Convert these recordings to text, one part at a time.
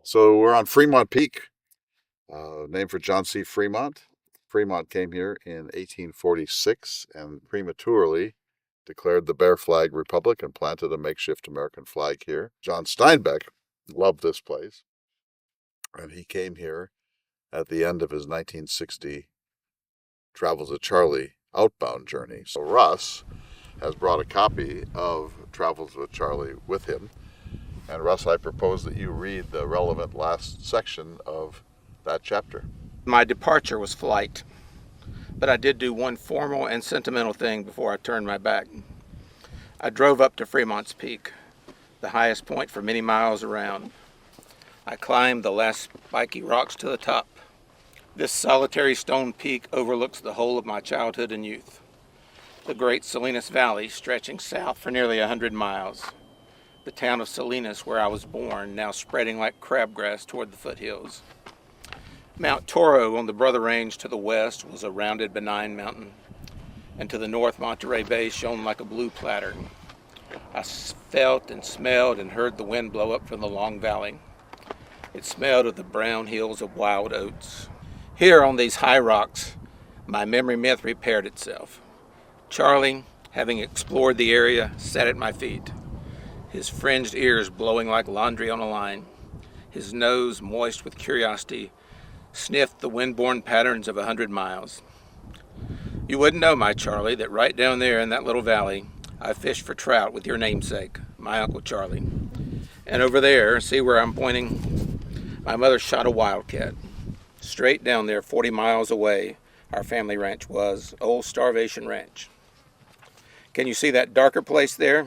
So we're on Fremont Peak, named for John C. Fremont. Fremont came here in 1846 and prematurely declared the Bear Flag Republic and planted a makeshift American flag here. John Steinbeck loved this place, and he came here at the end of his 1960 Travels with Charley outbound journey. So Russ has brought a copy of Travels with Charley with him. And Russ, I propose that you read the relevant last section of that chapter. My departure was flight, but I did do one formal and sentimental thing before I turned my back. I drove up to Fremont's Peak, the highest point for many miles around. I climbed the last spiky rocks to the top. This solitary stone peak overlooks the whole of my childhood and youth. The great Salinas Valley stretching south for nearly 100 miles. The town of Salinas, where I was born, now spreading like crabgrass toward the foothills. Mount Toro on the Brother Range to the west was a rounded, benign mountain, and to the north Monterey Bay shone like a blue platter. I felt and smelled and heard the wind blow up from the long valley. It smelled of the brown hills of wild oats. Here on these high rocks, my memory myth repaired itself. Charley, having explored the area, sat at my feet, his fringed ears blowing like laundry on a line. His nose, moist with curiosity, sniffed the wind-borne patterns of 100 miles. You wouldn't know, my Charley, that right down there in that little valley, I fished for trout with your namesake, my Uncle Charley. And over there, see where I'm pointing? My mother shot a wildcat. Straight down there, 40 miles away, our family ranch was, Old Starvation Ranch. Can you see that darker place there?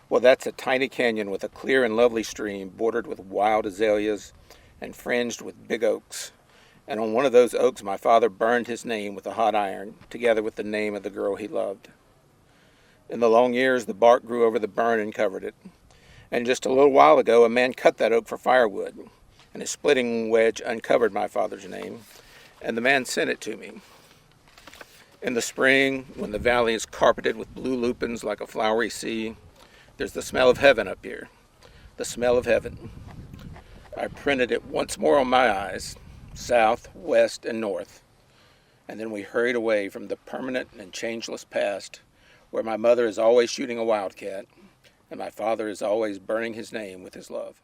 Well, that's a tiny canyon with a clear and lovely stream bordered with wild azaleas and fringed with big oaks. And on one of those oaks, my father burned his name with a hot iron, together with the name of the girl he loved. In the long years, the bark grew over the burn and covered it. And just a little while ago, a man cut that oak for firewood, and a splitting wedge uncovered my father's name, and the man sent it to me. In the spring, when the valley is carpeted with blue lupins like a flowery sea, there's the smell of heaven up here, the smell of heaven. I printed it once more on my eyes, south, west, and north, and then we hurried away from the permanent and changeless past, where my mother is always shooting a wildcat, and my father is always burning his name with his love.